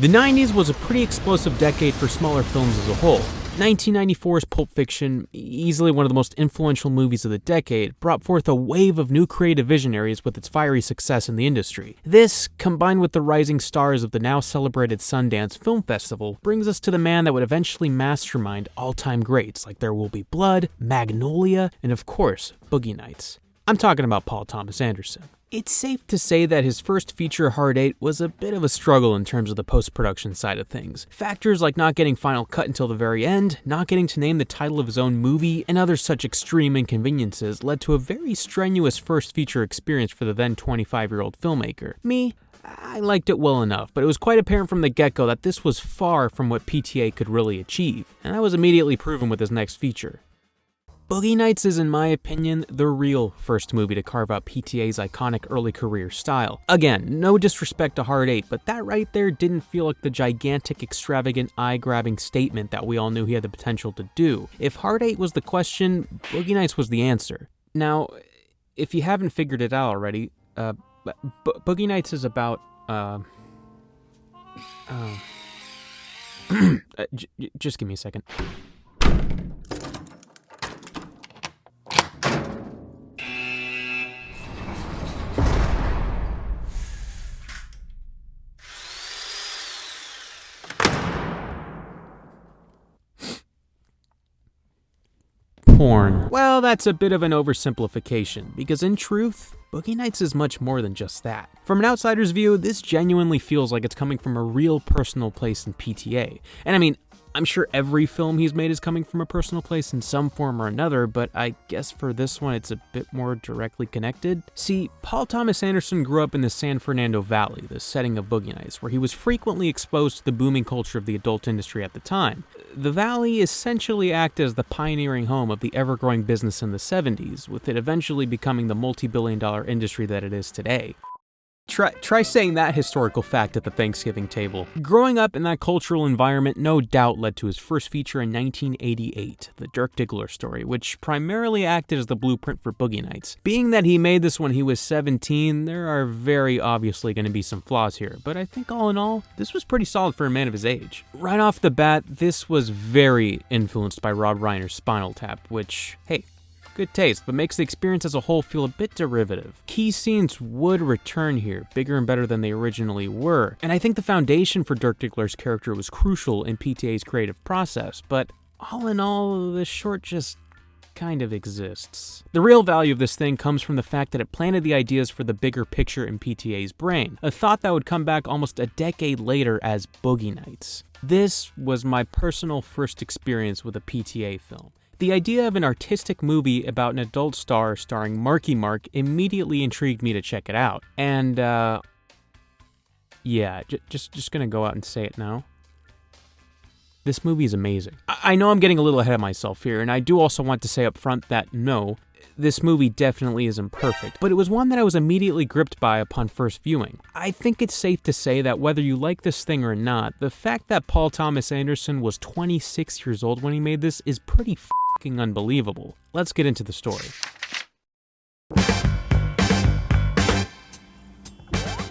The 90s was a pretty explosive decade for smaller films as a whole. 1994's Pulp Fiction, easily one of the most influential movies of the decade, brought forth a wave of new creative visionaries with its fiery success in the industry. This, combined with the rising stars of the now celebrated Sundance Film Festival, brings us to the man that would eventually mastermind all-time greats like There Will Be Blood, Magnolia, and of course, Boogie Nights. I'm talking about Paul Thomas Anderson. It's safe to say that his first feature, Hard Eight, was a bit of a struggle in terms of the post-production side of things. Factors like not getting final cut until the very end, not getting to name the title of his own movie, and other such extreme inconveniences led to a very strenuous first feature experience for the then 25-year-old filmmaker. Me, I liked it well enough, but it was quite apparent from the get-go that this was far from what PTA could really achieve, and that was immediately proven with his next feature. Boogie Nights is, in my opinion, the real first movie to carve out PTA's iconic early career style. Again, no disrespect to Hard Eight, but that right there didn't feel like the gigantic, extravagant, eye-grabbing statement that we all knew he had the potential to do. If Hard Eight was the question, Boogie Nights was the answer. Now, if you haven't figured it out already, Boogie Nights is about, just give me a second. Porn. Well, that's a bit of an oversimplification, because in truth, Boogie Nights is much more than just that. From an outsider's view, this genuinely feels like it's coming from a real personal place in PTA. And I mean, I'm sure every film he's made is coming from a personal place in some form or another, but I guess for this one it's a bit more directly connected. See, Paul Thomas Anderson grew up in the San Fernando Valley, the setting of Boogie Nights, where he was frequently exposed to the booming culture of the adult industry at the time. The Valley essentially acted as the pioneering home of the ever-growing business in the 70s, with it eventually becoming the multi-billion-dollar industry that it is today. Try saying that historical fact at the Thanksgiving table. Growing up in that cultural environment no doubt led to his first feature in 1988, The Dirk Diggler Story, which primarily acted as the blueprint for Boogie Nights. Being that he made this when he was 17, there are very obviously going to be some flaws here, but I think all in all, this was pretty solid for a man of his age. Right off the bat, this was very influenced by Rob Reiner's Spinal Tap, which, hey, good taste, but makes the experience as a whole feel a bit derivative. Key scenes would return here, bigger and better than they originally were, and I think the foundation for Dirk Diggler's character was crucial in PTA's creative process, but all in all, the short just kind of exists. The real value of this thing comes from the fact that it planted the ideas for the bigger picture in PTA's brain, a thought that would come back almost a decade later as Boogie Nights. This was my personal first experience with a PTA film. The idea of an artistic movie about an adult star starring Marky Mark immediately intrigued me to check it out. And, yeah, just gonna go out and say it now. This movie is amazing. I know I'm getting a little ahead of myself here, and I do also want to say up front that no, this movie definitely isn't perfect, but it was one that I was immediately gripped by upon first viewing. I think it's safe to say that whether you like this thing or not, the fact that Paul Thomas Anderson was 26 years old when he made this is pretty f***ing unbelievable. Let's get into the story.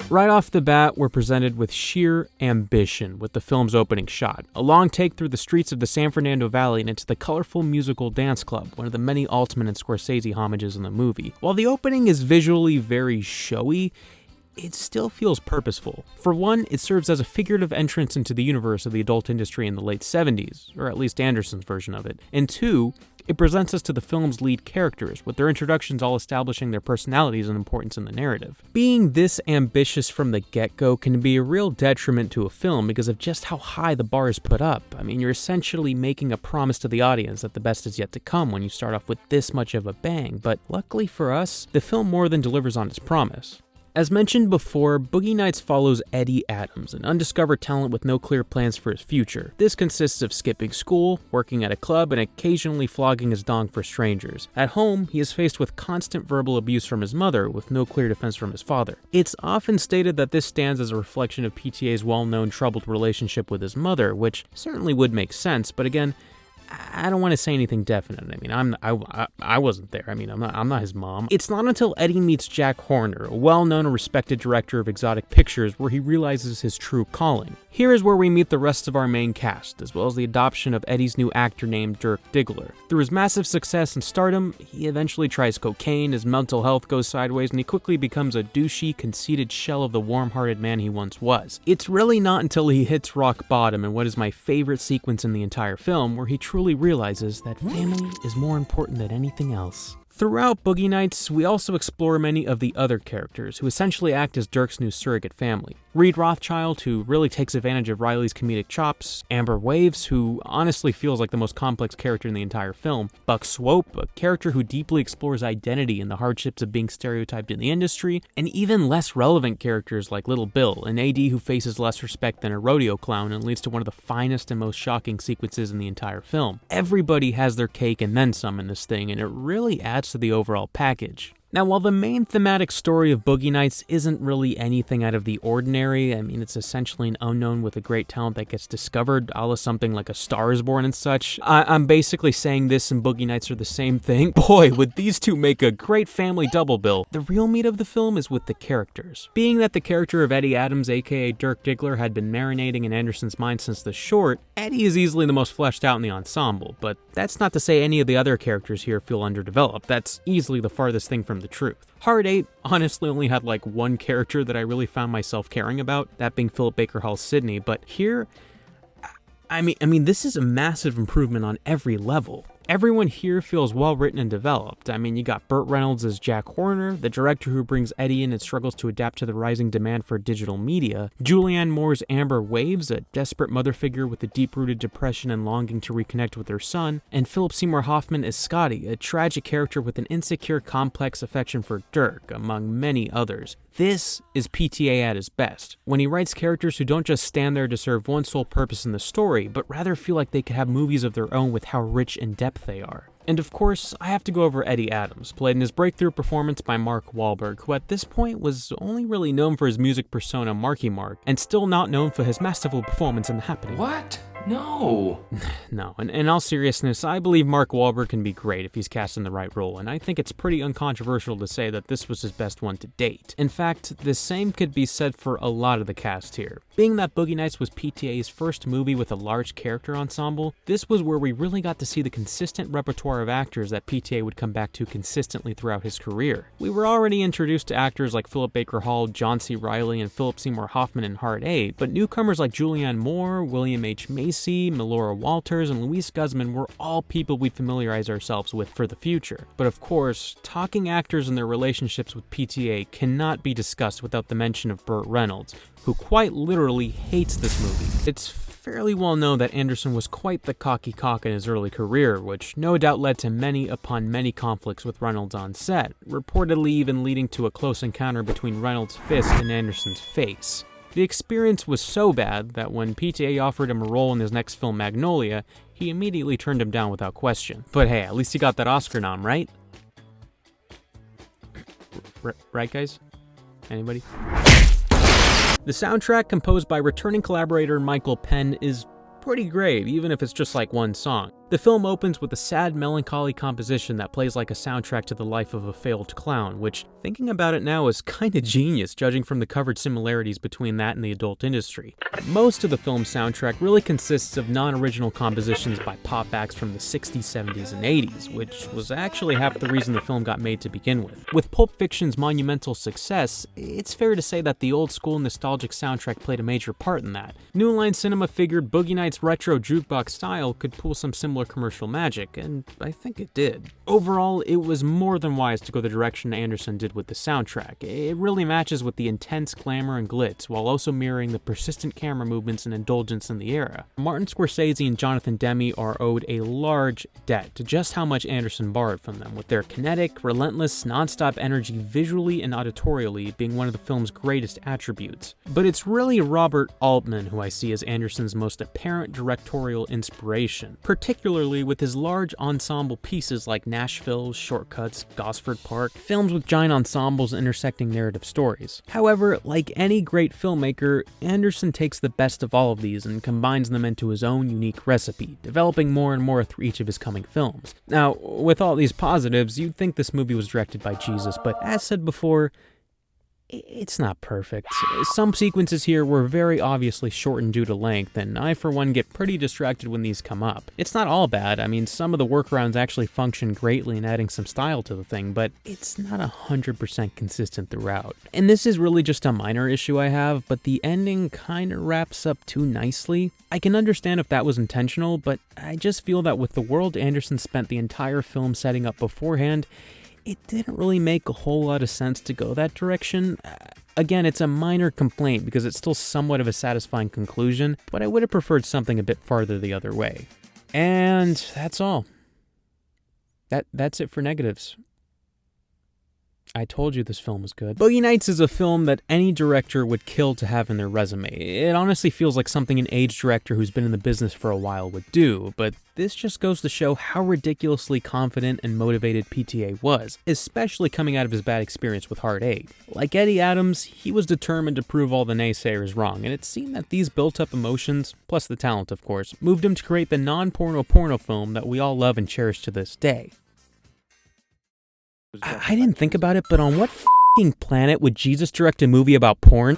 Right off the bat, we're presented with sheer ambition with the film's opening shot. A long take through the streets of the San Fernando Valley and into the colorful musical dance club, one of the many Altman and Scorsese homages in the movie. While the opening is visually very showy, it still feels purposeful. For one, it serves as a figurative entrance into the universe of the adult industry in the late 70s, or at least Anderson's version of it. And two, it presents us to the film's lead characters, with their introductions all establishing their personalities and importance in the narrative. Being this ambitious from the get-go can be a real detriment to a film because of just how high the bar is put up. I mean, you're essentially making a promise to the audience that the best is yet to come when you start off with this much of a bang, but luckily for us, the film more than delivers on its promise. As mentioned before, Boogie Nights follows Eddie Adams, an undiscovered talent with no clear plans for his future. This consists of skipping school, working at a club, and occasionally flogging his dong for strangers. At home, he is faced with constant verbal abuse from his mother, with no clear defense from his father. It's often stated that this stands as a reflection of PTA's well-known troubled relationship with his mother, which certainly would make sense, but again, I don't want to say anything definite. I mean, I wasn't there. I mean, I'm not his mom. It's not until Eddie meets Jack Horner, a well-known and respected director of exotic pictures, where he realizes his true calling. Here is where we meet the rest of our main cast, as well as the adoption of Eddie's new actor named Dirk Diggler. Through his massive success and stardom, he eventually tries cocaine, his mental health goes sideways, and he quickly becomes a douchey, conceited shell of the warm-hearted man he once was. It's really not until he hits rock bottom in what is my favorite sequence in the entire film, where he truly realizes that family is more important than anything else. Throughout Boogie Nights, we also explore many of the other characters, who essentially act as Dirk's new surrogate family. Reed Rothschild, who really takes advantage of Riley's comedic chops, Amber Waves, who honestly feels like the most complex character in the entire film, Buck Swope, a character who deeply explores identity and the hardships of being stereotyped in the industry, and even less relevant characters like Little Bill, an AD who faces less respect than a rodeo clown and leads to one of the finest and most shocking sequences in the entire film. Everybody has their cake and then some in this thing, and it really adds to the overall package. Now, while the main thematic story of Boogie Nights isn't really anything out of the ordinary, I mean, it's essentially an unknown with a great talent that gets discovered, a la something like A Star Is Born and such. I'm basically saying this and Boogie Nights are the same thing. Boy, would these two make a great family double bill. The real meat of the film is with the characters. Being that the character of Eddie Adams, aka Dirk Diggler, had been marinating in Anderson's mind since the short, Eddie is easily the most fleshed out in the ensemble, but that's not to say any of the other characters here feel underdeveloped. That's easily the farthest thing from the truth. Hard 8 honestly only had like one character that I really found myself caring about, that being Philip Baker Hall's Sidney, but here, I mean, this is a massive improvement on every level. Everyone here feels well written and developed. I mean, you got Burt Reynolds as Jack Horner, the director who brings Eddie in and struggles to adapt to the rising demand for digital media. Julianne Moore's Amber Waves, a desperate mother figure with a deep-rooted depression and longing to reconnect with her son. And Philip Seymour Hoffman as Scotty, a tragic character with an insecure, complex affection for Dirk, among many others. This is PTA at his best, when he writes characters who don't just stand there to serve one sole purpose in the story, but rather feel like they could have movies of their own with how rich in depth they are. And of course, I have to go over Eddie Adams, played in his breakthrough performance by Mark Wahlberg, who at this point was only really known for his music persona Marky Mark, and still not known for his masterful performance in The Happening. What? No. No, in all seriousness, I believe Mark Wahlberg can be great if he's cast in the right role, and I think it's pretty uncontroversial to say that this was his best one to date. In fact, the same could be said for a lot of the cast here. Being that Boogie Nights was PTA's first movie with a large character ensemble, this was where we really got to see the consistent repertoire of actors that PTA would come back to consistently throughout his career. We were already introduced to actors like Philip Baker Hall, John C. Reilly, and Philip Seymour Hoffman in Hard 8, but newcomers like Julianne Moore, William H. Macy, Melora Walters, and Louise Guzman were all people we familiarize ourselves with for the future. But of course, talking actors and their relationships with PTA cannot be discussed without the mention of Burt Reynolds, who quite literally hates this movie. It's fairly well known that Anderson was quite the cocky cock in his early career, which no doubt led to many upon many conflicts with Reynolds on set, reportedly even leading to a close encounter between Reynolds' fist and Anderson's face. The experience was so bad that when PTA offered him a role in his next film Magnolia, he immediately turned him down without question. But hey, at least he got that Oscar nom, right? Right, guys? Anybody? The soundtrack, composed by returning collaborator Michael Penn, is pretty great, even if it's just like one song. The film opens with a sad, melancholy composition that plays like a soundtrack to the life of a failed clown, which, thinking about it now, is kinda genius, judging from the covered similarities between that and the adult industry. Most of the film's soundtrack really consists of non-original compositions by pop acts from the 60s, 70s, and 80s, which was actually half the reason the film got made to begin with. With Pulp Fiction's monumental success, it's fair to say that the old-school nostalgic soundtrack played a major part in that. New Line Cinema figured Boogie Nights' retro jukebox style could pull some similar commercial magic, and I think it did. Overall, it was more than wise to go the direction Anderson did with the soundtrack. It really matches with the intense glamour and glitz, while also mirroring the persistent camera movements and indulgence in the era. Martin Scorsese and Jonathan Demme are owed a large debt to just how much Anderson borrowed from them, with their kinetic, relentless, non-stop energy visually and auditorially being one of the film's greatest attributes. But it's really Robert Altman who I see as Anderson's most apparent directorial inspiration, particularly particularly with his large ensemble pieces like Nashville, Shortcuts, Gosford Park, films with giant ensembles intersecting narrative stories. However, like any great filmmaker, Anderson takes the best of all of these and combines them into his own unique recipe, developing more and more through each of his coming films. Now, with all these positives, you'd think this movie was directed by Jesus, but as said before, it's not perfect. Some sequences here were very obviously shortened due to length, and I for one get pretty distracted when these come up. It's not all bad. I mean, some of the workarounds actually function greatly in adding some style to the thing, but it's not 100% consistent throughout. And this is really just a minor issue I have, but the ending kinda wraps up too nicely. I can understand if that was intentional, but I just feel that with the world Anderson spent the entire film setting up beforehand, it didn't really make a whole lot of sense to go that direction. Again, it's a minor complaint because it's still somewhat of a satisfying conclusion, but I would have preferred something a bit farther the other way. And that's all. That's it for negatives. I told you this film was good. Boogie Nights is a film that any director would kill to have in their resume. It honestly feels like something an aged director who's been in the business for a while would do, but this just goes to show how ridiculously confident and motivated PTA was, especially coming out of his bad experience with Hard 8. Like Eddie Adams, he was determined to prove all the naysayers wrong, and it seemed that these built-up emotions, plus the talent of course, moved him to create the non-porno porno film that we all love and cherish to this day. I didn't think about it, but on what f***ing planet would Jesus direct a movie about porn?